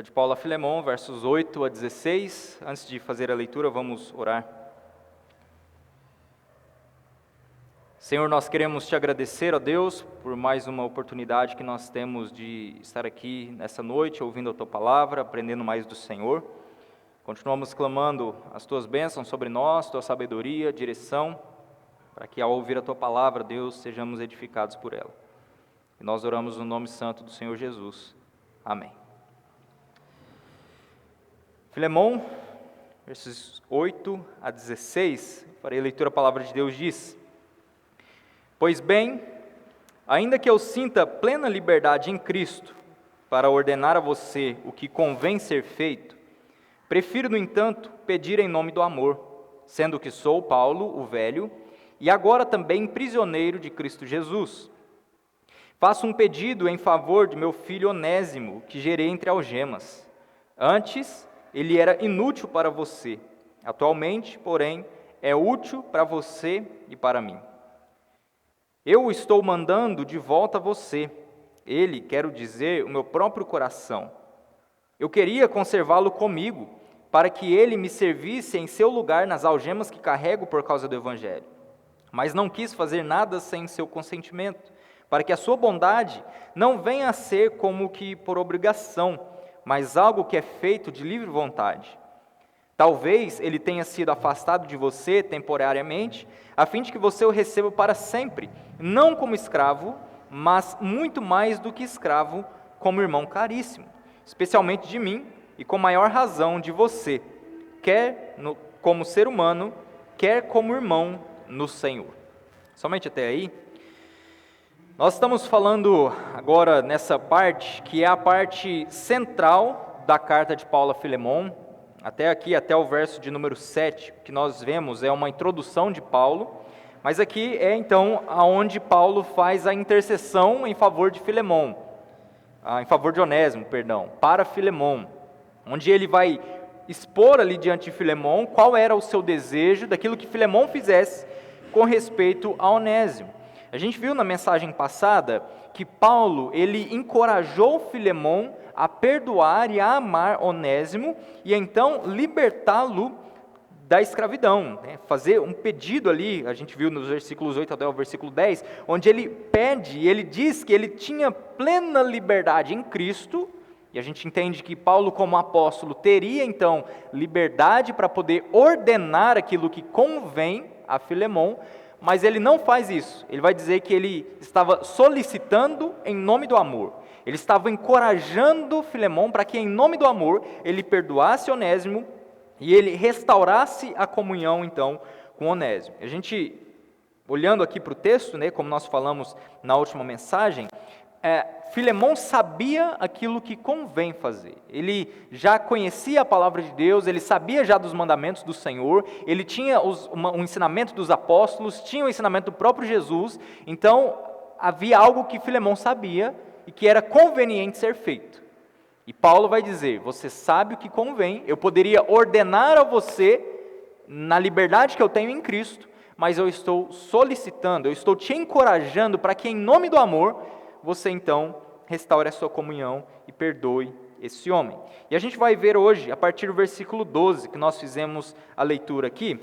De Paulo a Filemon, versos 8 a 16. Antes de fazer a leitura, vamos orar. Senhor, nós queremos te agradecer, ó Deus, por mais uma oportunidade que nós temos de estar aqui nessa noite, ouvindo a tua palavra, aprendendo mais do Senhor. Continuamos clamando as tuas bênçãos sobre nós, tua sabedoria, direção, para que ao ouvir a tua palavra, Deus, sejamos edificados por ela. E nós oramos no nome santo do Senhor Jesus. Amém. Filemon, versos 8 a 16, farei a leitura, a palavra de Deus diz: Pois bem, ainda que eu sinta plena liberdade em Cristo para ordenar a você o que convém ser feito, prefiro, no entanto, pedir em nome do amor, sendo que sou Paulo, o velho, e agora também prisioneiro de Cristo Jesus. Faço um pedido em favor de meu filho Onésimo, que gerei entre algemas. Antes, ele era inútil para você. Atualmente, porém, é útil para você e para mim. Eu o estou mandando de volta a você. Ele, quero dizer, o meu próprio coração. Eu queria conservá-lo comigo, para que ele me servisse em seu lugar nas algemas que carrego por causa do Evangelho. Mas não quis fazer nada sem seu consentimento, para que a sua bondade não venha a ser como que por obrigação, mas algo que é feito de livre vontade. Talvez ele tenha sido afastado de você temporariamente, a fim de que você o receba para sempre, não como escravo, mas muito mais do que escravo, como irmão caríssimo, especialmente de mim e com maior razão de você, quer como ser humano, quer como irmão no Senhor. Somente até aí. Nós estamos falando agora nessa parte, que é a parte central da carta de Paulo a Filemon. Até aqui, até o verso de número 7, que nós vemos é uma introdução de Paulo, mas aqui é então aonde Paulo faz a intercessão em favor de Filemon, em favor de Onésimo, perdão, para Filemon, onde ele vai expor ali diante de Filemon qual era o seu desejo daquilo que Filemon fizesse com respeito a Onésimo. A gente viu na mensagem passada que Paulo, ele encorajou Filemon a perdoar e a amar Onésimo e então libertá-lo da escravidão, né? Fazer um pedido ali, a gente viu nos versículos 8 até o versículo 10, onde ele pede, ele diz que ele tinha plena liberdade em Cristo, e a gente entende que Paulo, como apóstolo, teria então liberdade para poder ordenar aquilo que convém a Filemon, mas ele não faz isso. Ele vai dizer que ele estava solicitando em nome do amor. Ele estava encorajando Filemon para que, em nome do amor, ele perdoasse Onésimo e ele restaurasse a comunhão, então, com Onésimo. A gente, olhando aqui para o texto, né, como nós falamos na última mensagem, Filemon sabia aquilo que convém fazer. Ele já conhecia a palavra de Deus, ele sabia já dos mandamentos do Senhor, ele tinha o ensinamento dos apóstolos, tinha o ensinamento do próprio Jesus, então havia algo que Filemon sabia e que era conveniente ser feito. E Paulo vai dizer: você sabe o que convém, eu poderia ordenar a você na liberdade que eu tenho em Cristo, mas eu estou solicitando, eu estou te encorajando para que, em nome do amor, você então restaure a sua comunhão e perdoe esse homem. E a gente vai ver hoje, a partir do versículo 12, que nós fizemos a leitura aqui,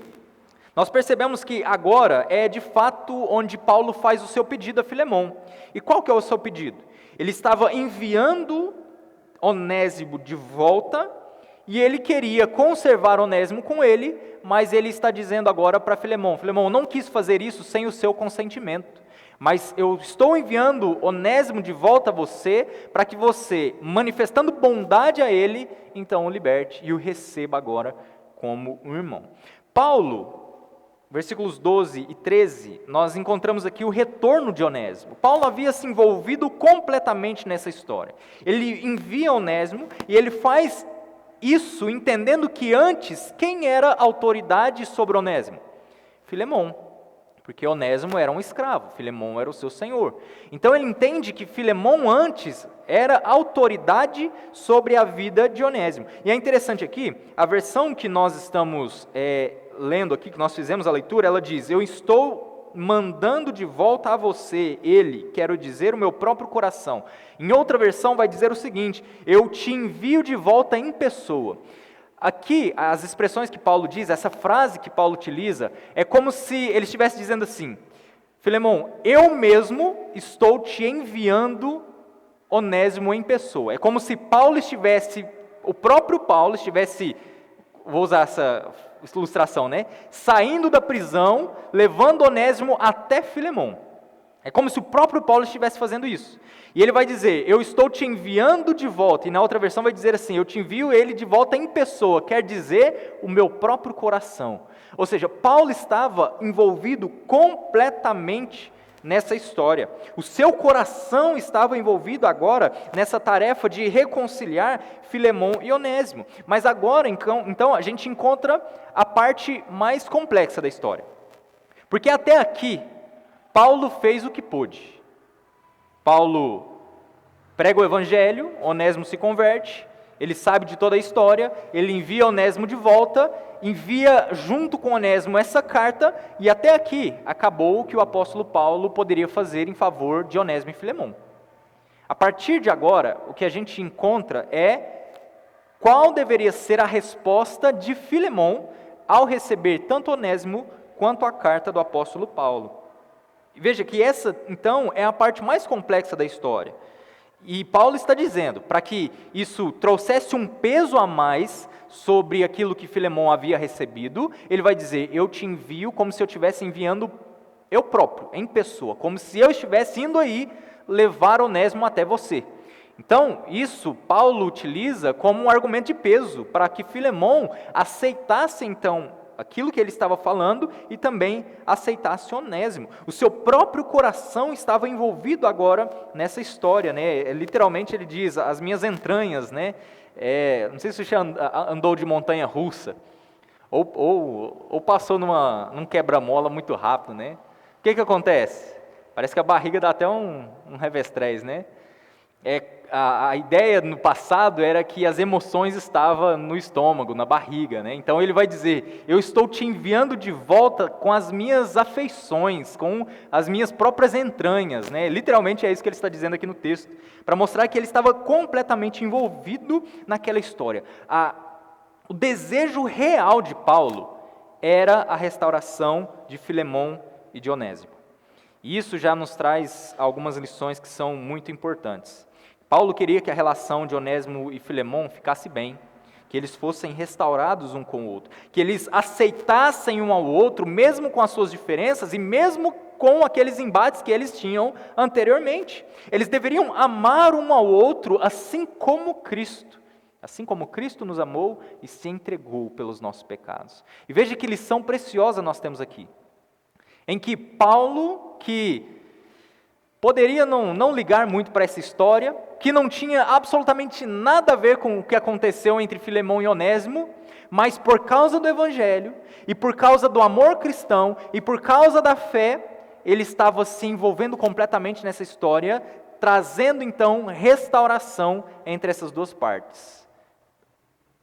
nós percebemos que agora é de fato onde Paulo faz o seu pedido a Filemon. E qual que é o seu pedido? Ele estava enviando Onésimo de volta, e ele queria conservar Onésimo com ele, mas ele está dizendo agora para Filemon: Filemon, não quis fazer isso sem o seu consentimento. Mas eu estou enviando Onésimo de volta a você, para que você, manifestando bondade a ele, então o liberte e o receba agora como um irmão. Paulo, versículos 12 e 13, nós encontramos aqui o retorno de Onésimo. Paulo havia se envolvido completamente nessa história. Ele envia Onésimo e ele faz isso entendendo que antes, quem era a autoridade sobre Onésimo? Filemon. Porque Onésimo era um escravo, Filemon era o seu senhor. Então ele entende que Filemon antes era autoridade sobre a vida de Onésimo. E é interessante aqui, a versão que nós estamos lendo aqui, que nós fizemos a leitura, ela diz: eu estou estou mandando de volta a você ele, quero dizer, o meu próprio coração. Em outra versão vai dizer o seguinte: eu te envio de volta em pessoa. Aqui, as expressões que Paulo diz, essa frase que Paulo utiliza, é como se ele estivesse dizendo assim: Filemão, eu mesmo estou te enviando Onésimo em pessoa. É como se o próprio Paulo estivesse, vou usar essa ilustração, né? Saindo da prisão, levando Onésimo até Filemão. É como se o próprio Paulo estivesse fazendo isso. E ele vai dizer: eu estou te enviando de volta. E na outra versão vai dizer assim: eu te envio ele de volta em pessoa. Quer dizer, o meu próprio coração. Ou seja, Paulo estava envolvido completamente nessa história. O seu coração estava envolvido agora nessa tarefa de reconciliar Filemão e Onésimo. Mas agora, então, a gente encontra a parte mais complexa da história. Porque até aqui, Paulo fez o que pôde. Paulo prega o evangelho, Onésimo se converte, ele sabe de toda a história, ele envia Onésimo de volta, envia junto com Onésimo essa carta, e até aqui acabou o que o apóstolo Paulo poderia fazer em favor de Onésimo e Filemão. A partir de agora, o que a gente encontra é qual deveria ser a resposta de Filemão ao receber tanto Onésimo quanto a carta do apóstolo Paulo. Veja que essa, então, é a parte mais complexa da história. E Paulo está dizendo, para que isso trouxesse um peso a mais sobre aquilo que Filemão havia recebido, ele vai dizer: eu te envio como se eu estivesse enviando eu próprio, em pessoa, como se eu estivesse indo aí levar Onésimo até você. Então, isso Paulo utiliza como um argumento de peso, para que Filemão aceitasse então aquilo que ele estava falando e também aceitasse Onésimo. O seu próprio coração estava envolvido agora nessa história, né? Literalmente ele diz: as minhas entranhas, né? Não sei se você andou de montanha russa ou passou num quebra-mola muito rápido, né? O que acontece? Parece que a barriga dá até um revestrez, né? A ideia no passado era que as emoções estavam no estômago, na barriga, né? Então ele vai dizer: eu estou te enviando de volta com as minhas afeições, com as minhas próprias entranhas, né? Literalmente é isso que ele está dizendo aqui no texto, para mostrar que ele estava completamente envolvido naquela história. O desejo real de Paulo era a restauração de Filemão e de Onésimo. E isso já nos traz algumas lições que são muito importantes. Paulo queria que a relação de Onésimo e Filemão ficasse bem, que eles fossem restaurados um com o outro, que eles aceitassem um ao outro, mesmo com as suas diferenças e mesmo com aqueles embates que eles tinham anteriormente. Eles deveriam amar um ao outro assim como Cristo nos amou e se entregou pelos nossos pecados. E veja que lição preciosa nós temos aqui, em que Paulo, que poderia não ligar muito para essa história, que não tinha absolutamente nada a ver com o que aconteceu entre Filemão e Onésimo, mas por causa do Evangelho, e por causa do amor cristão, e por causa da fé, ele estava se envolvendo completamente nessa história, trazendo então restauração entre essas duas partes.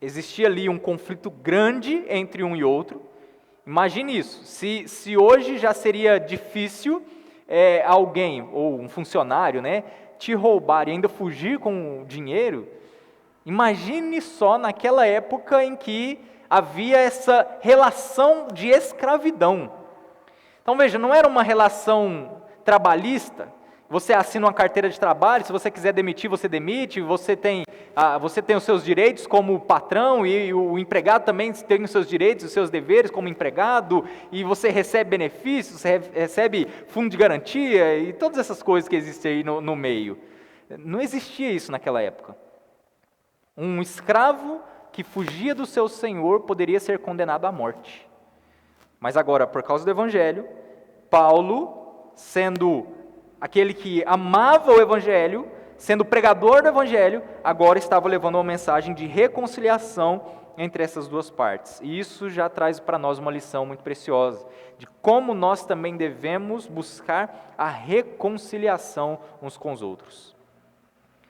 Existia ali um conflito grande entre um e outro. Imagine isso, se hoje já seria difícil alguém, ou um funcionário, né, te roubar e ainda fugir com o dinheiro, imagine só naquela época em que havia essa relação de escravidão. Então veja, não era uma relação trabalhista, você assina uma carteira de trabalho, se você quiser demitir, você demite, você tem os seus direitos como patrão e o empregado também tem os seus direitos, os seus deveres como empregado, e você recebe benefícios, você recebe fundo de garantia e todas essas coisas que existem aí no meio. Não existia isso naquela época. Um escravo que fugia do seu senhor poderia ser condenado à morte. Mas agora, por causa do Evangelho, Paulo, sendo aquele que amava o Evangelho, sendo pregador do Evangelho, agora estava levando uma mensagem de reconciliação entre essas duas partes. E isso já traz para nós uma lição muito preciosa, de como nós também devemos buscar a reconciliação uns com os outros.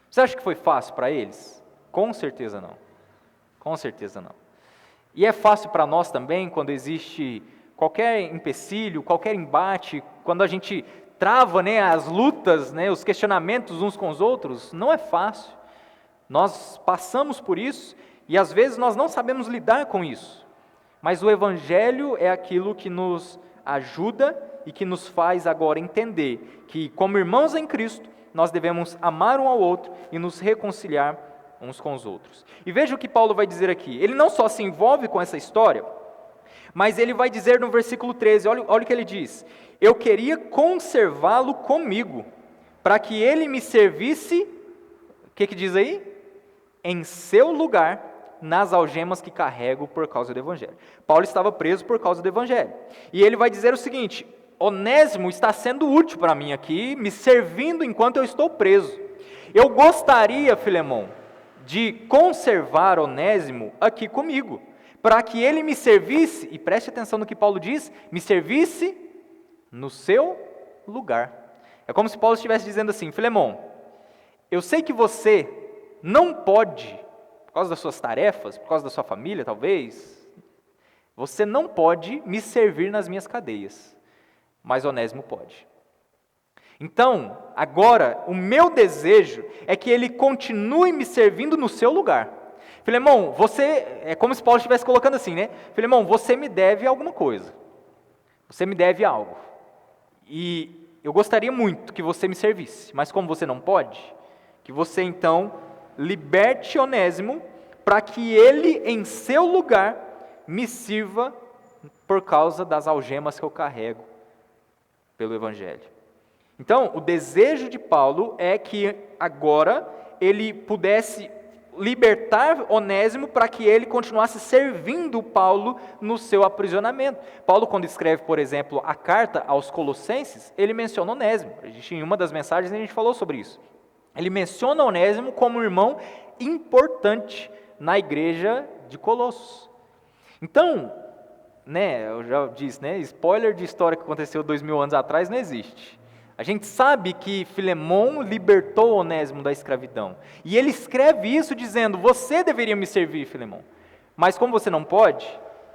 Você acha que foi fácil para eles? Com certeza não. Com certeza não. E é fácil para nós também quando existe qualquer empecilho, qualquer embate, quando a gente trava, né, as lutas, né, os questionamentos uns com os outros, não é fácil. Nós passamos por isso e às vezes nós não sabemos lidar com isso. Mas o Evangelho é aquilo que nos ajuda e que nos faz agora entender que, como irmãos em Cristo, nós devemos amar um ao outro e nos reconciliar uns com os outros. E veja o que Paulo vai dizer aqui. Ele não só se envolve com essa história, mas ele vai dizer no versículo 13, olha o que ele diz: eu queria conservá-lo comigo, para que ele me servisse, o que diz aí? Em seu lugar, nas algemas que carrego por causa do Evangelho. Paulo estava preso por causa do Evangelho. E ele vai dizer o seguinte: Onésimo está sendo útil para mim aqui, me servindo enquanto eu estou preso. Eu gostaria, Filemão, de conservar Onésimo aqui comigo, para que ele me servisse, e preste atenção no que Paulo diz, me servisse no seu lugar. É como se Paulo estivesse dizendo assim: Filemão, eu sei que você não pode, por causa das suas tarefas, por causa da sua família talvez, você não pode me servir nas minhas cadeias, mas Onésimo pode. Então, agora, o meu desejo é que ele continue me servindo no seu lugar. Filemão, você, é como se Paulo estivesse colocando assim, né? Filemão, você me deve alguma coisa. Você me deve algo. E eu gostaria muito que você me servisse, mas como você não pode, que você então liberte Onésimo para que ele, em seu lugar, me sirva por causa das algemas que eu carrego pelo Evangelho. Então, o desejo de Paulo é que agora ele pudesse libertar Onésimo para que ele continuasse servindo Paulo no seu aprisionamento. Paulo, quando escreve, por exemplo, a carta aos Colossenses, ele menciona Onésimo. Em uma das mensagens a gente falou sobre isso. Ele menciona Onésimo como um irmão importante na igreja de Colossos. Então, né, eu já disse, né, spoiler de história que aconteceu 2000 anos atrás não existe. A gente sabe que Filemão libertou Onésimo da escravidão. E ele escreve isso dizendo: você deveria me servir, Filemão. Mas como você não pode,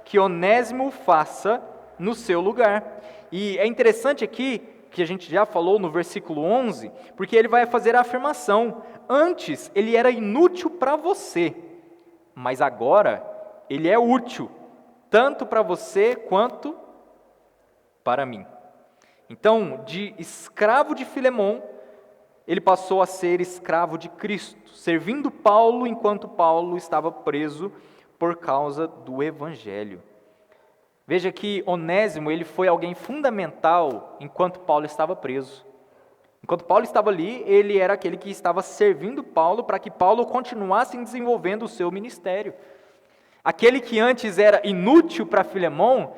que Onésimo faça no seu lugar. E é interessante aqui, que a gente já falou no versículo 11, porque ele vai fazer a afirmação: antes ele era inútil para você, mas agora ele é útil, tanto para você quanto para mim. Então, de escravo de Filemão, ele passou a ser escravo de Cristo, servindo Paulo enquanto Paulo estava preso por causa do Evangelho. Veja que Onésimo, ele foi alguém fundamental enquanto Paulo estava preso. Enquanto Paulo estava ali, ele era aquele que estava servindo Paulo para que Paulo continuasse desenvolvendo o seu ministério. Aquele que antes era inútil para Filemão,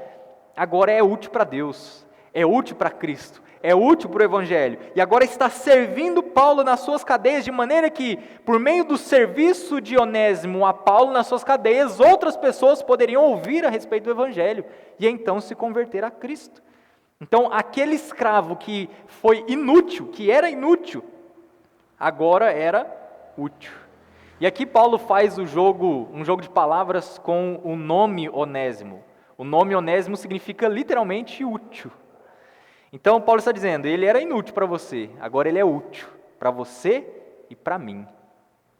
agora é útil para Deus, é útil para Cristo, é útil para o Evangelho. E agora está servindo Paulo nas suas cadeias, de maneira que, por meio do serviço de Onésimo a Paulo nas suas cadeias, outras pessoas poderiam ouvir a respeito do Evangelho e então se converter a Cristo. Então, aquele escravo que foi inútil, que era inútil, agora era útil. E aqui Paulo faz um jogo de palavras com o nome Onésimo. O nome Onésimo significa literalmente útil. Então Paulo está dizendo: ele era inútil para você, agora ele é útil para você e para mim,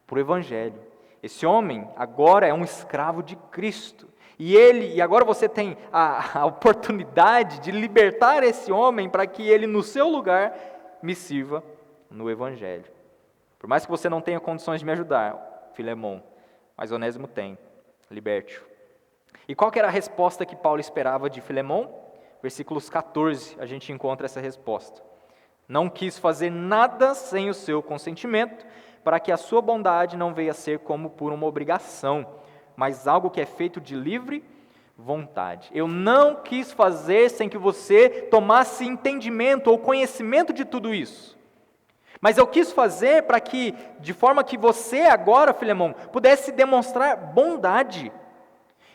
para o Evangelho. Esse homem agora é um escravo de Cristo. E agora você tem a oportunidade de libertar esse homem para que ele, no seu lugar, me sirva no Evangelho. Por mais que você não tenha condições de me ajudar, Filemão, mas Onésimo tem, liberte-o. E qual que era a resposta que Paulo esperava de Filemão? Versículos 14, a gente encontra essa resposta. Não quis fazer nada sem o seu consentimento, para que a sua bondade não venha a ser como por uma obrigação, mas algo que é feito de livre vontade. Eu não quis fazer sem que você tomasse entendimento ou conhecimento de tudo isso. Mas eu quis fazer para que, de forma que você agora, Filemão, pudesse demonstrar bondade.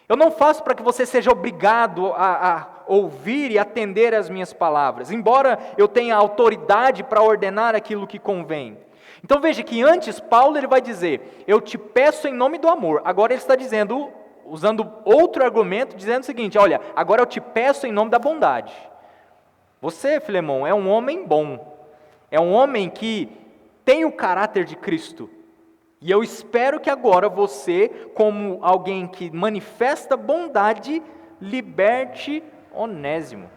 Eu não faço para que você seja obrigado a ouvir e atender às minhas palavras, embora eu tenha autoridade para ordenar aquilo que convém. Então veja que antes Paulo ele vai dizer: eu te peço em nome do amor. Agora ele está dizendo: usando outro argumento, dizendo o seguinte: olha, agora eu te peço em nome da bondade. Você, Filemão, é um homem bom, é um homem que tem o caráter de Cristo. E eu espero que agora você, como alguém que manifesta bondade, liberte Onésimo.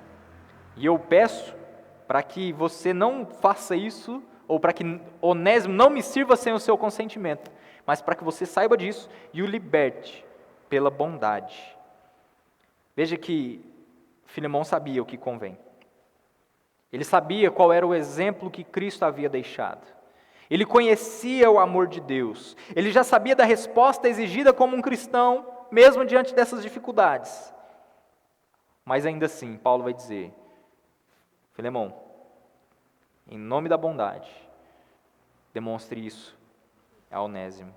E eu peço para que você não faça isso, ou para que Onésimo não me sirva sem o seu consentimento, mas para que você saiba disso e o liberte pela bondade. Veja que Filemão sabia o que convém. Ele sabia qual era o exemplo que Cristo havia deixado. Ele conhecia o amor de Deus. Ele já sabia da resposta exigida como um cristão, mesmo diante dessas dificuldades. Mas ainda assim, Paulo vai dizer: Filemão, em nome da bondade, demonstre isso a Onésimo.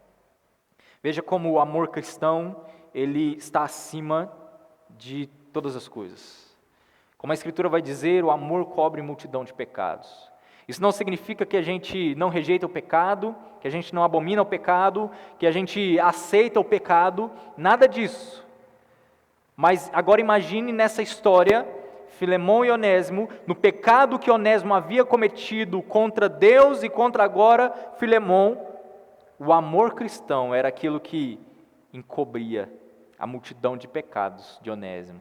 Veja como o amor cristão, ele está acima de todas as coisas. Como a Escritura vai dizer, o amor cobre multidão de pecados. Isso não significa que a gente não rejeita o pecado, que a gente não abomina o pecado, que a gente aceita o pecado, nada disso. Mas agora imagine nessa história, Filemão e Onésimo, no pecado que Onésimo havia cometido contra Deus e contra agora Filemão, o amor cristão era aquilo que encobria a multidão de pecados de Onésimo.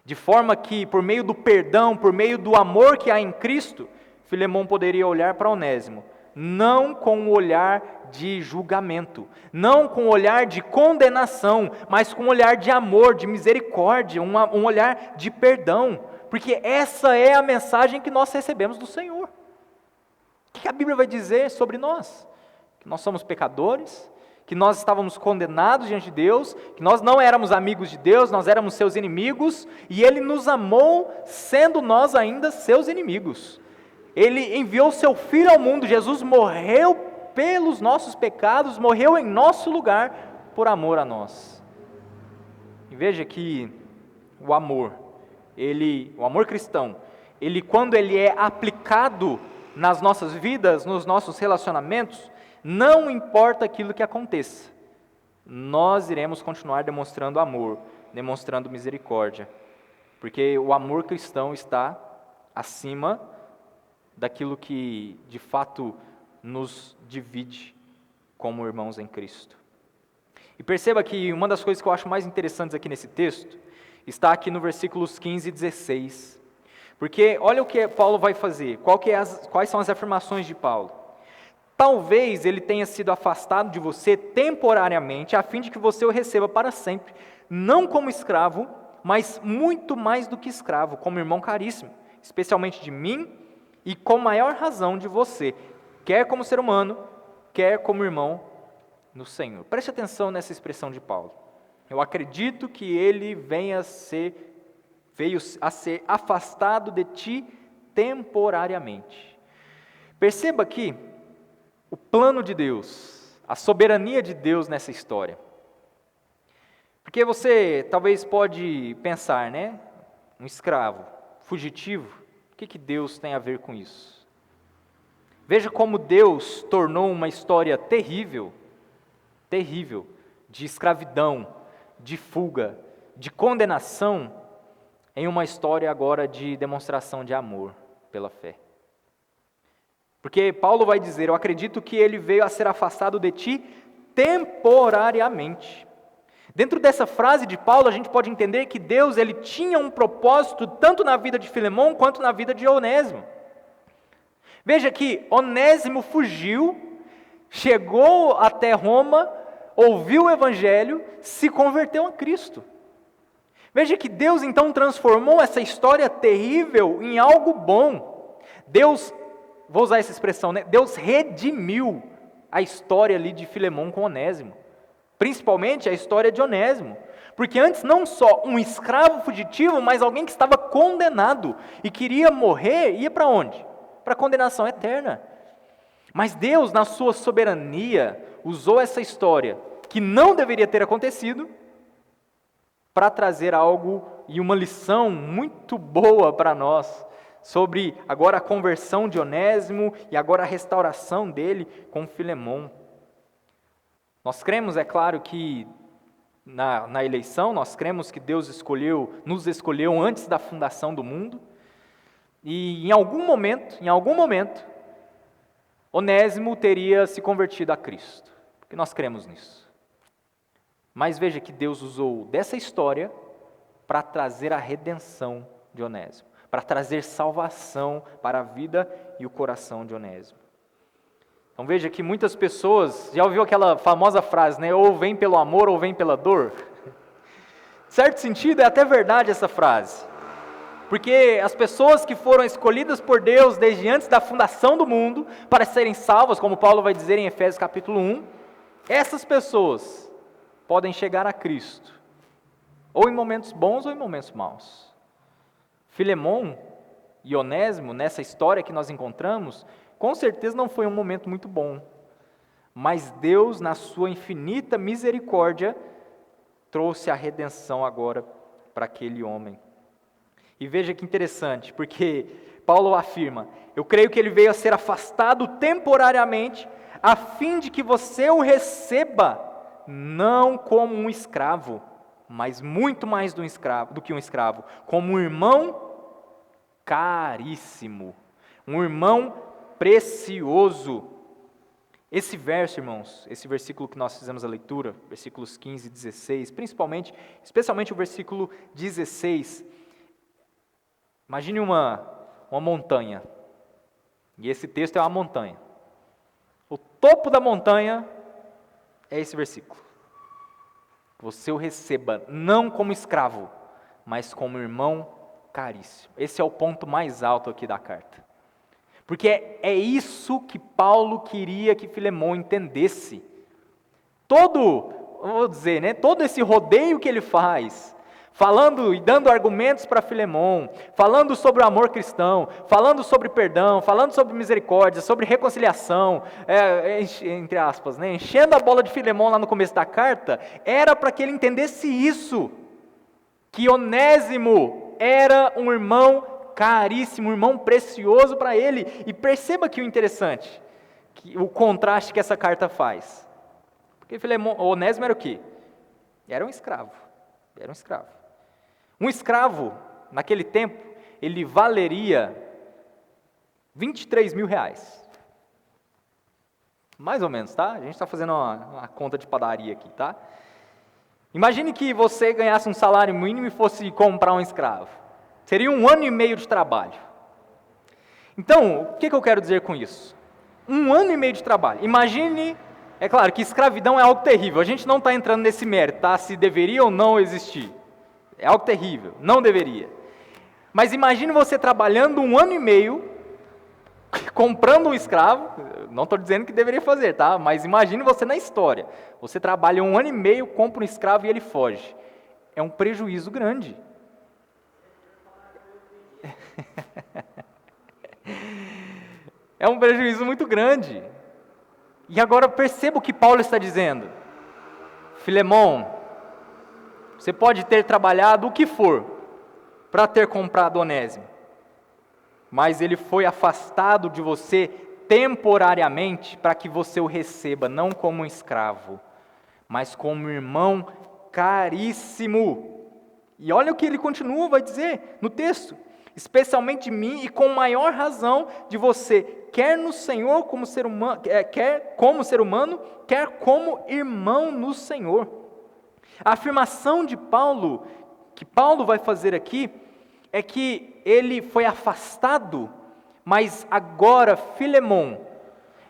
De forma que, por meio do perdão, por meio do amor que há em Cristo, Filemão poderia olhar para Onésimo, não com um olhar de julgamento, não com um olhar de condenação, mas com um olhar de amor, de misericórdia, um olhar de perdão, porque essa é a mensagem que nós recebemos do Senhor. O que a Bíblia vai dizer sobre nós? Que nós somos pecadores, que nós estávamos condenados diante de Deus, que nós não éramos amigos de Deus, nós éramos seus inimigos, e Ele nos amou sendo nós ainda seus inimigos. Ele enviou seu Filho ao mundo, Jesus morreu pelos nossos pecados, morreu em nosso lugar por amor a nós. E veja que o amor cristão, quando ele é aplicado nas nossas vidas, nos nossos relacionamentos, não importa aquilo que aconteça, nós iremos continuar demonstrando amor, demonstrando misericórdia, porque o amor cristão está acima daquilo que de fato nos divide como irmãos em Cristo. E perceba que uma das coisas que eu acho mais interessantes aqui nesse texto está aqui no versículos 15 e 16, porque olha o que Paulo vai fazer, quais são as afirmações de Paulo. Talvez ele tenha sido afastado de você temporariamente, a fim de que você o receba para sempre, não como escravo, mas muito mais do que escravo, como irmão caríssimo, especialmente de mim e com maior razão de você, quer como ser humano, quer como irmão no Senhor. Preste atenção nessa expressão de Paulo. Eu acredito que ele veio a ser afastado de ti temporariamente. Perceba aqui o plano de Deus, a soberania de Deus nessa história. Porque você talvez pode pensar, né? Um escravo, fugitivo, o que Deus tem a ver com isso? Veja como Deus tornou uma história terrível, de escravidão, de fuga, de condenação, em uma história agora de demonstração de amor pela fé. Porque Paulo vai dizer, eu acredito que ele veio a ser afastado de ti temporariamente. Dentro dessa frase de Paulo, a gente pode entender que Deus ele tinha um propósito tanto na vida de Filemão quanto na vida de Onésimo. Veja que Onésimo fugiu, chegou até Roma, ouviu o Evangelho, se converteu a Cristo. Veja que Deus então transformou essa história terrível em algo bom. Deus, vou usar essa expressão, né? Deus redimiu a história ali de Filemão com Onésimo. Principalmente a história de Onésimo. Porque antes não só um escravo fugitivo, mas alguém que estava condenado e queria morrer, ia para onde? Para a condenação eterna. Mas Deus, na sua soberania, usou essa história, que não deveria ter acontecido, para trazer algo e uma lição muito boa para nós, sobre agora a conversão de Onésimo e agora a restauração dele com Filemão. Nós cremos, é claro, que na eleição, nós cremos que Deus nos escolheu antes da fundação do mundo, e em algum momento, Onésimo teria se convertido a Cristo, porque nós cremos nisso. Mas veja que Deus usou dessa história para trazer a redenção de Onésimo, para trazer salvação para a vida e o coração de Onésimo. Então veja que muitas pessoas, já ouviu aquela famosa frase, né? Ou vem pelo amor ou vem pela dor? Em certo sentido, é até verdade essa frase. Porque as pessoas que foram escolhidas por Deus desde antes da fundação do mundo, para serem salvas, como Paulo vai dizer em Efésios capítulo 1, essas pessoas podem chegar a Cristo, ou em momentos bons ou em momentos maus. Filemon e Onésimo, nessa história que nós encontramos, com certeza não foi um momento muito bom, mas Deus, na sua infinita misericórdia, trouxe a redenção agora para aquele homem. E veja que interessante, porque Paulo afirma: eu creio que ele veio a ser afastado temporariamente, a fim de que você o receba, não como um escravo, mas muito mais do que um escravo, como um irmão caríssimo, um irmão precioso. Esse verso, irmãos, esse versículo que nós fizemos a leitura, versículos 15 e 16, especialmente o versículo 16, imagine uma montanha, e esse texto é uma montanha. O topo da montanha é esse versículo. Você o receba não como escravo, mas como irmão caríssimo. Esse é o ponto mais alto aqui da carta. Porque é isso que Paulo queria que Filemon entendesse. Todo esse rodeio que ele faz, falando e dando argumentos para Filemon, falando sobre o amor cristão, falando sobre perdão, falando sobre misericórdia, sobre reconciliação, entre aspas, enchendo a bola de Filemon lá no começo da carta, era para que ele entendesse isso, que Onésimo era um irmão caríssimo, um irmão precioso para ele. E perceba que o interessante, o contraste que essa carta faz. Porque Onésimo era o quê? Era um escravo. Um escravo, naquele tempo, ele valeria 23 mil reais. Mais ou menos, tá? A gente está fazendo uma conta de padaria aqui, tá? Imagine que você ganhasse um salário mínimo e fosse comprar um escravo. Seria 1 ano e meio de trabalho. Então, o que eu quero dizer com isso? 1 ano e meio de trabalho. Imagine, é claro que escravidão é algo terrível, a gente não está entrando nesse mérito, tá? Se deveria ou não existir. É algo terrível, não deveria. Mas imagine você trabalhando 1 ano e meio, comprando um escravo, não estou dizendo que deveria fazer, tá? Mas imagine você na história. Você trabalha 1 ano e meio, compra um escravo e ele foge. É um prejuízo grande. É um prejuízo muito grande. E agora perceba o que Paulo está dizendo. Filemon, você pode ter trabalhado o que for para ter comprado Onésimo, mas ele foi afastado de você temporariamente para que você o receba, não como um escravo, mas como um irmão caríssimo. E olha o que ele continua, vai dizer no texto: especialmente de mim e com maior razão de você, quer no Senhor como ser humano, quer como ser humano, quer como irmão no Senhor. A afirmação de Paulo, que Paulo vai fazer aqui, é que ele foi afastado, mas agora Filemon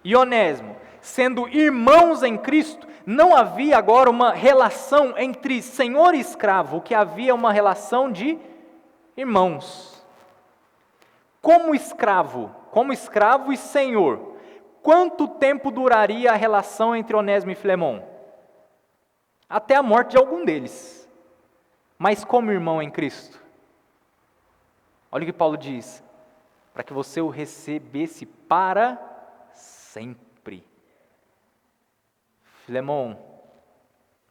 e Onésimo, sendo irmãos em Cristo, não havia agora uma relação entre senhor e escravo, o que havia uma relação de irmãos. Como escravo e senhor, quanto tempo duraria a relação entre Onésimo e Filemon? Até a morte de algum deles. Mas como irmão em Cristo? Olha o que Paulo diz: para que você o recebesse para sempre. Filemon,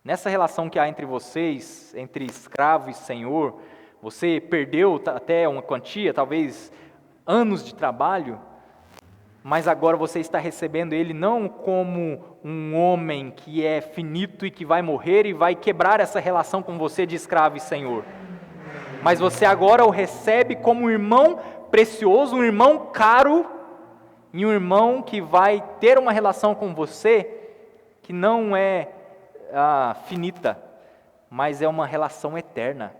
nessa relação que há entre vocês, entre escravo e senhor, você perdeu até uma quantia, talvez anos de trabalho, mas agora você está recebendo ele não como um homem que é finito e que vai morrer e vai quebrar essa relação com você de escravo e senhor. Mas você agora o recebe como um irmão precioso, um irmão caro, e um irmão que vai ter uma relação com você que não é finita, mas é uma relação eterna.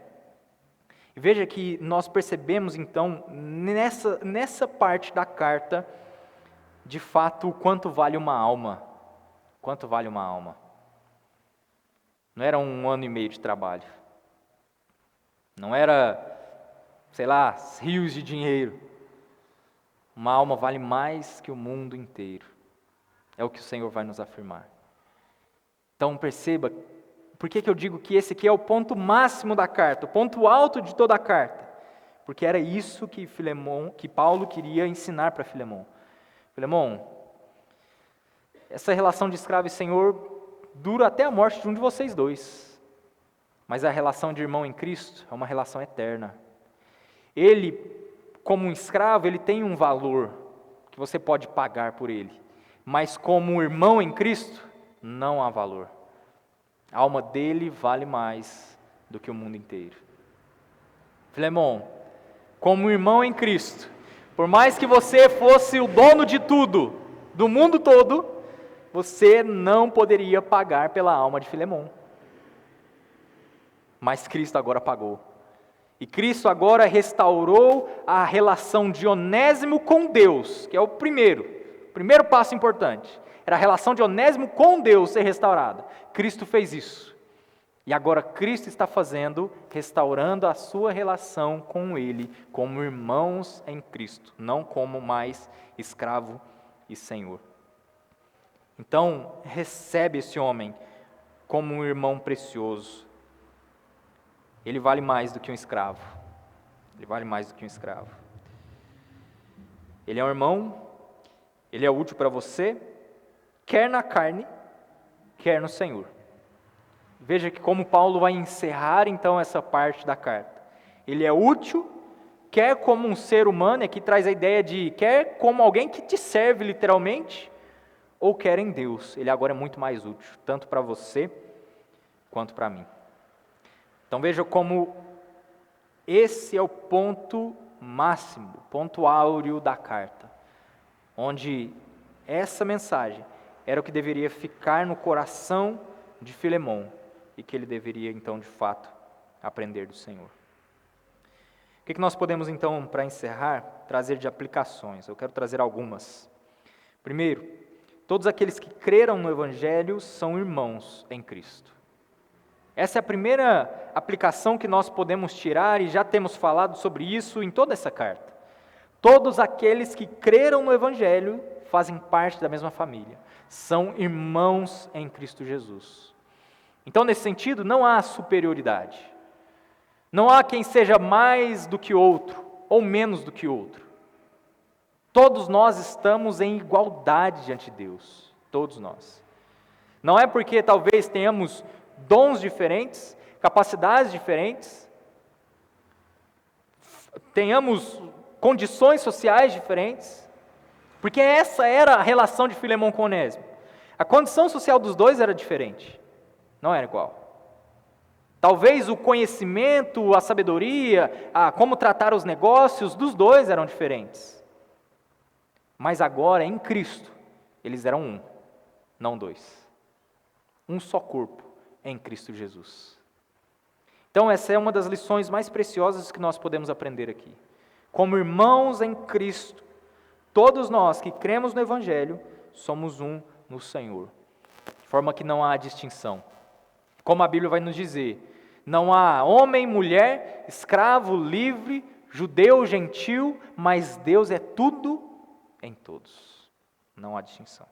E veja que nós percebemos então, nessa parte da carta, de fato, o quanto vale uma alma. Quanto vale uma alma? Não era 1 ano e meio de trabalho. Não era, sei lá, rios de dinheiro. Uma alma vale mais que o mundo inteiro. É o que o Senhor vai nos afirmar. Então perceba, por que eu digo que esse aqui é o ponto máximo da carta, o ponto alto de toda a carta? Porque era isso que Paulo queria ensinar para Filemão. Filemão, essa relação de escravo e senhor dura até a morte de um de vocês dois. Mas a relação de irmão em Cristo é uma relação eterna. Ele, como um escravo, ele tem um valor que você pode pagar por ele. Mas como um irmão em Cristo, não há valor. A alma dele vale mais do que o mundo inteiro. Filemão, como um irmão em Cristo, por mais que você fosse o dono de tudo, do mundo todo, você não poderia pagar pela alma de Filemão. Mas Cristo agora pagou. E Cristo agora restaurou a relação de Onésimo com Deus, que é o primeiro passo importante. Era a relação de Onésimo com Deus ser restaurada. Cristo fez isso. E agora Cristo está restaurando a sua relação com Ele, como irmãos em Cristo, não como mais escravo e senhor. Então, recebe esse homem como um irmão precioso. Ele vale mais do que um escravo. Ele vale mais do que um escravo. Ele é um irmão, ele é útil para você, quer na carne, quer no Senhor. Veja que como Paulo vai encerrar então essa parte da carta. Ele é útil, quer como um ser humano, aqui traz a ideia de quer como alguém que te serve literalmente, ou quer em Deus. Ele agora é muito mais útil, tanto para você quanto para mim. Então veja como esse é o ponto máximo, ponto áureo da carta, onde essa mensagem era o que deveria ficar no coração de Filemão e que ele deveria então de fato aprender do Senhor. O que nós podemos então, para encerrar, trazer de aplicações? Eu quero trazer algumas. Primeiro, todos aqueles que creram no Evangelho são irmãos em Cristo. Essa é a primeira aplicação que nós podemos tirar, e já temos falado sobre isso em toda essa carta. Todos aqueles que creram no Evangelho fazem parte da mesma família, são irmãos em Cristo Jesus. Então, nesse sentido, não há superioridade, não há quem seja mais do que outro, ou menos do que outro. Todos nós estamos em igualdade diante de Deus, todos nós. Não é porque talvez tenhamos dons diferentes, capacidades diferentes, tenhamos condições sociais diferentes, porque essa era a relação de Filemão com Onésimo. A condição social dos dois era diferente, não era igual. Talvez o conhecimento, a sabedoria, como tratar os negócios dos dois eram diferentes. Mas agora, em Cristo, eles eram um, não dois. Um só corpo em Cristo Jesus. Então essa é uma das lições mais preciosas que nós podemos aprender aqui. Como irmãos em Cristo, todos nós que cremos no Evangelho, somos um no Senhor. De forma que não há distinção. Como a Bíblia vai nos dizer, não há homem, mulher, escravo, livre, judeu, gentil, mas Deus é tudo em todos. Não há distinção.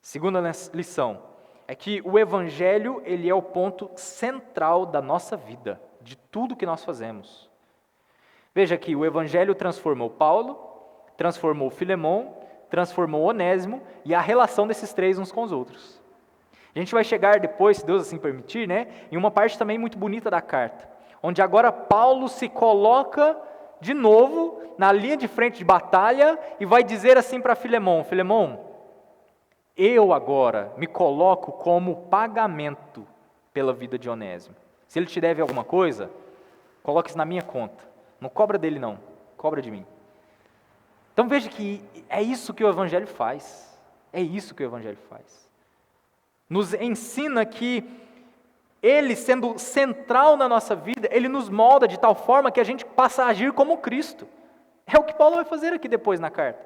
Segunda lição é que o Evangelho, ele é o ponto central da nossa vida, de tudo que nós fazemos. Veja que o Evangelho transformou Paulo, transformou Filemão, transformou Onésimo e a relação desses três uns com os outros. A gente vai chegar depois, se Deus assim permitir, em uma parte também muito bonita da carta, onde agora Paulo se coloca de novo, na linha de frente de batalha, e vai dizer assim para Filemão: Filemão, eu agora me coloco como pagamento pela vida de Onésimo. Se ele te deve alguma coisa, coloque isso na minha conta. Não cobra dele não, cobra de mim. Então veja que é isso que o Evangelho faz. É isso que o Evangelho faz. Nos ensina que Ele, sendo central na nossa vida, Ele nos molda de tal forma que a gente passa a agir como Cristo. É o que Paulo vai fazer aqui depois na carta.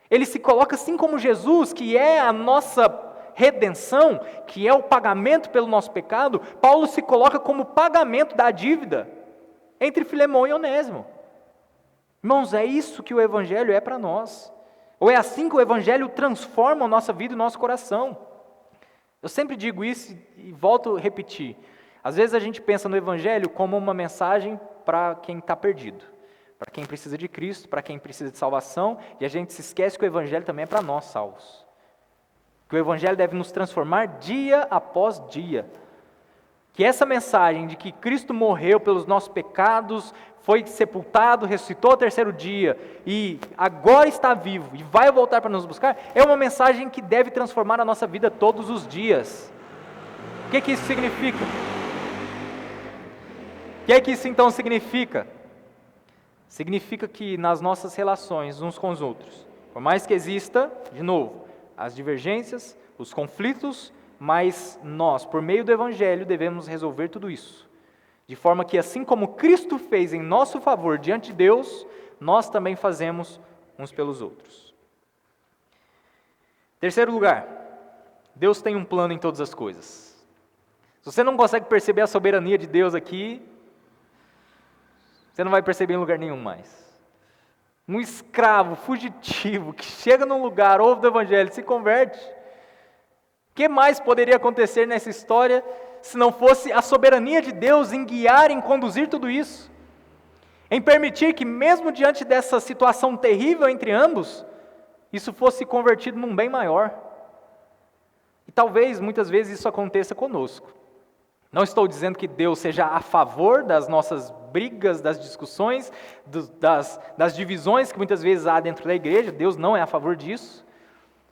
Ele se coloca assim como Jesus, que é a nossa redenção, que é o pagamento pelo nosso pecado. Paulo se coloca como pagamento da dívida entre Filemão e Onésimo. Irmãos, é isso que o Evangelho é para nós. Ou é assim que o Evangelho transforma a nossa vida e o nosso coração. Eu sempre digo isso e volto a repetir. Às vezes a gente pensa no Evangelho como uma mensagem para quem está perdido, para quem precisa de Cristo, para quem precisa de salvação, e a gente se esquece que o Evangelho também é para nós salvos. Que o Evangelho deve nos transformar dia após dia. Que essa mensagem de que Cristo morreu pelos nossos pecados, foi sepultado, ressuscitou ao terceiro dia e agora está vivo e vai voltar para nos buscar, é uma mensagem que deve transformar a nossa vida todos os dias. O que isso significa? O que isso então significa? Significa que nas nossas relações uns com os outros, por mais que exista, de novo, as divergências, os conflitos, mas nós, por meio do Evangelho, devemos resolver tudo isso. De forma que, assim como Cristo fez em nosso favor diante de Deus, nós também fazemos uns pelos outros. Terceiro lugar, Deus tem um plano em todas as coisas. Se você não consegue perceber a soberania de Deus aqui, você não vai perceber em lugar nenhum mais. Um escravo fugitivo que chega num lugar, ouve do Evangelho, se converte. O que mais poderia acontecer nessa história se não fosse a soberania de Deus em guiar, em conduzir tudo isso? Em permitir que, mesmo diante dessa situação terrível entre ambos, isso fosse convertido num bem maior. E talvez, muitas vezes, isso aconteça conosco. Não estou dizendo que Deus seja a favor das nossas brigas, das discussões, das divisões que muitas vezes há dentro da igreja. Deus não é a favor disso.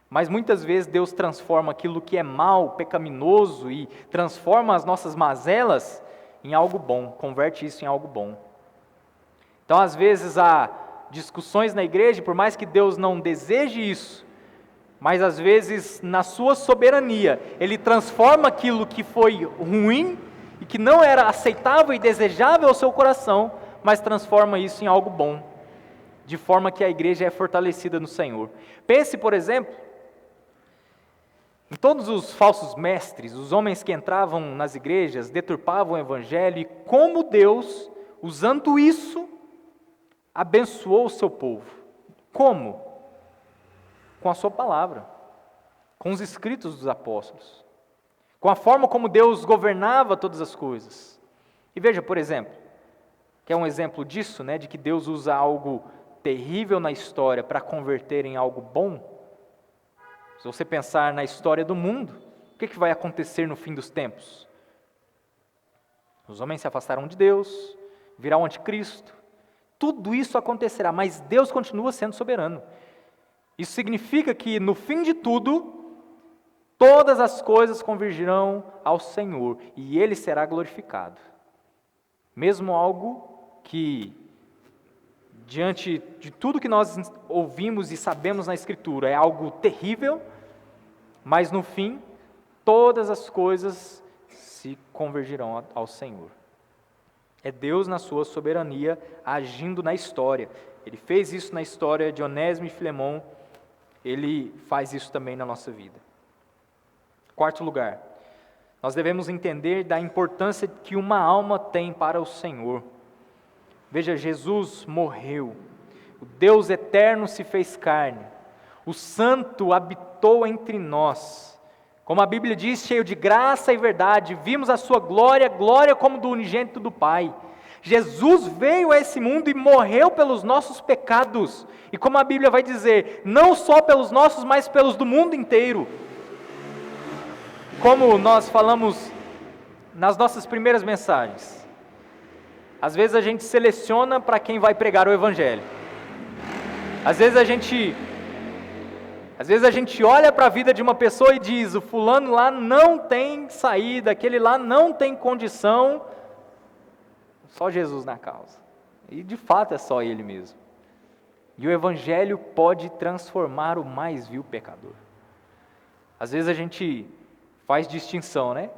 Mas muitas vezes Deus transforma aquilo que é mal, pecaminoso, e transforma as nossas mazelas em algo bom, converte isso em algo bom. Então, às vezes, há discussões na igreja, por mais que Deus não deseje isso, mas às vezes, na sua soberania, Ele transforma aquilo que foi ruim e que não era aceitável e desejável ao seu coração, mas transforma isso em algo bom, de forma que a igreja é fortalecida no Senhor. Pense, por exemplo, em todos os falsos mestres, os homens que entravam nas igrejas, deturpavam o Evangelho, e como Deus, usando isso, abençoou o seu povo. Como? Com a sua palavra, com os escritos dos apóstolos, com a forma como Deus governava todas as coisas. E veja, por exemplo, que é um exemplo disso, né, de que Deus usa algo terrível na história para converter em algo bom. Se você pensar na história do mundo, o que vai acontecer no fim dos tempos? Os homens se afastarão de Deus, virá o anticristo, tudo isso acontecerá, mas Deus continua sendo soberano. Isso significa que no fim de tudo, todas as coisas convergirão ao Senhor e Ele será glorificado. Mesmo algo que, diante de tudo que nós ouvimos e sabemos na Escritura, é algo terrível, mas no fim, todas as coisas se convergirão ao Senhor. É Deus na sua soberania agindo na história. Ele fez isso na história de Onésimo e Filemão, Ele faz isso também na nossa vida. Quarto lugar, nós devemos entender da importância que uma alma tem para o Senhor. Veja, Jesus morreu, o Deus eterno se fez carne, o Santo habitou entre nós. Como a Bíblia diz, cheio de graça e verdade, vimos a sua glória, glória como do unigênito do Pai. Jesus veio a esse mundo e morreu pelos nossos pecados. E como a Bíblia vai dizer, não só pelos nossos, mas pelos do mundo inteiro. Como nós falamos nas nossas primeiras mensagens, às vezes a gente seleciona para quem vai pregar o Evangelho. Às vezes a gente olha para a vida de uma pessoa e diz, o fulano lá não tem saída, aquele lá não tem condição, só Jesus na causa. E de fato é só Ele mesmo. E o Evangelho pode transformar o mais vil pecador. Às vezes a gente faz distinção, né?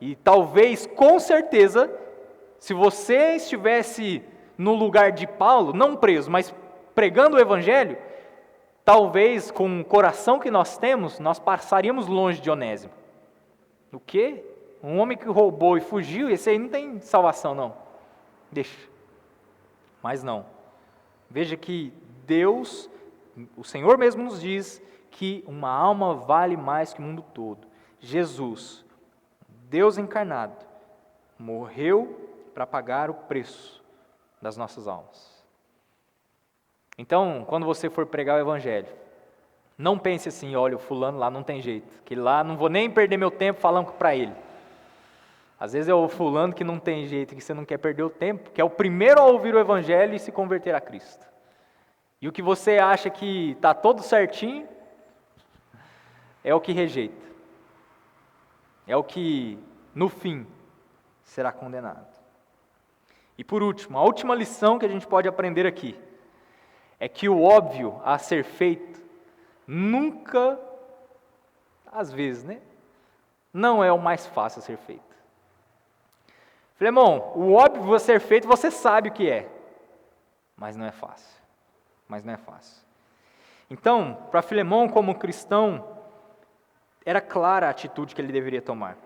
E talvez, com certeza, se você estivesse no lugar de Paulo, não preso, mas pregando o Evangelho, talvez com o coração que nós temos, nós passaríamos longe de Onésimo. O quê? Um homem que roubou e fugiu, esse aí não tem salvação não. Deixa. Mas não. Veja que Deus, o Senhor mesmo nos diz que uma alma vale mais que o mundo todo. Jesus, Deus encarnado, morreu para pagar o preço das nossas almas. Então, quando você for pregar o Evangelho, não pense assim, olha, o fulano lá não tem jeito, que lá não vou nem perder meu tempo falando para ele. Às vezes é o fulano que não tem jeito, que você não quer perder o tempo, que é o primeiro a ouvir o Evangelho e se converter a Cristo. E o que você acha que está todo certinho, é o que rejeita. É o que, no fim, será condenado. E por último, a última lição que a gente pode aprender aqui, é que o óbvio a ser feito, nunca, às vezes, né? Não é o mais fácil a ser feito. Filemão, o óbvio a ser feito, você sabe o que é. Mas não é fácil. Então, para Filemão, como cristão, era clara a atitude que ele deveria tomar.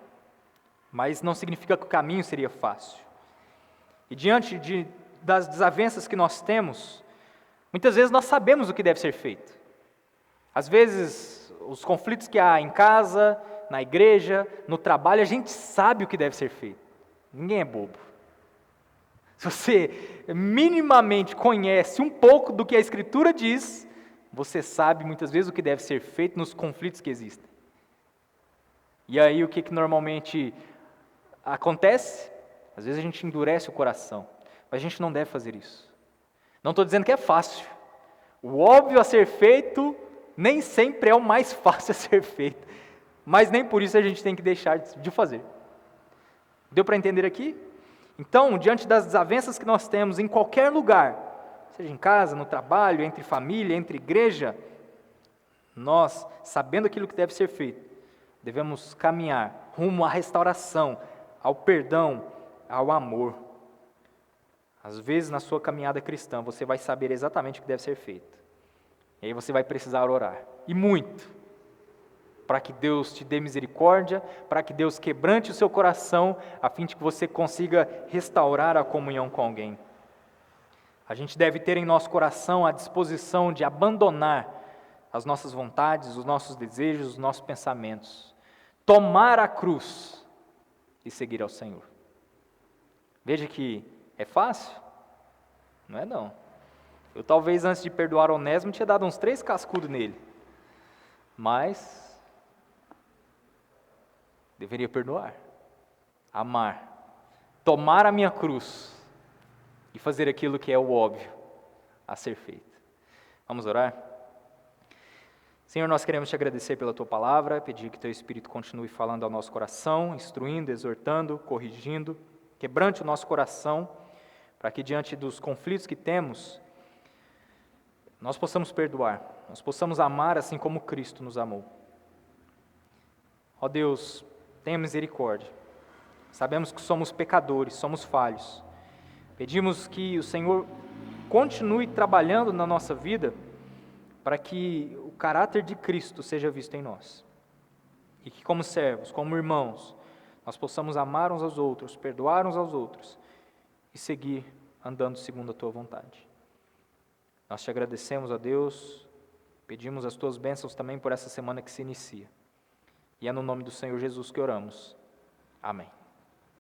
Mas não significa que o caminho seria fácil. E diante das desavenças que nós temos, muitas vezes nós sabemos o que deve ser feito. Às vezes, os conflitos que há em casa, na igreja, no trabalho, a gente sabe o que deve ser feito. Ninguém é bobo. Se você minimamente conhece um pouco do que a Escritura diz, você sabe muitas vezes o que deve ser feito nos conflitos que existem. E aí o que normalmente acontece? Às vezes a gente endurece o coração, mas a gente não deve fazer isso. Não estou dizendo que é fácil. O óbvio a ser feito nem sempre é o mais fácil a ser feito, mas nem por isso a gente tem que deixar de fazer. Deu para entender aqui? Então, diante das desavenças que nós temos em qualquer lugar, seja em casa, no trabalho, entre família, entre igreja, nós, sabendo aquilo que deve ser feito, devemos caminhar rumo à restauração, ao perdão, ao amor. Às vezes, na sua caminhada cristã, você vai saber exatamente o que deve ser feito. E aí você vai precisar orar. E muito. Para que Deus te dê misericórdia, para que Deus quebrante o seu coração, a fim de que você consiga restaurar a comunhão com alguém. A gente deve ter em nosso coração a disposição de abandonar as nossas vontades, os nossos desejos, os nossos pensamentos. Tomar a cruz e seguir ao Senhor. Veja que é fácil? Não é não. Eu talvez antes de perdoar Onésimo tinha dado uns 3 cascudos nele. Mas deveria perdoar, amar, tomar a minha cruz e fazer aquilo que é o óbvio a ser feito. Vamos orar? Senhor, nós queremos te agradecer pela Tua palavra, pedir que Teu Espírito continue falando ao nosso coração, instruindo, exortando, corrigindo, quebrante o nosso coração, para que diante dos conflitos que temos, nós possamos perdoar, nós possamos amar assim como Cristo nos amou. Ó Deus, tenha misericórdia. Sabemos que somos pecadores, somos falhos. Pedimos que o Senhor continue trabalhando na nossa vida para que o caráter de Cristo seja visto em nós. E que como servos, como irmãos, nós possamos amar uns aos outros, perdoar uns aos outros e seguir andando segundo a Tua vontade. Nós te agradecemos, ó Deus, pedimos as Tuas bênçãos também por essa semana que se inicia. E é no nome do Senhor Jesus que oramos. Amém.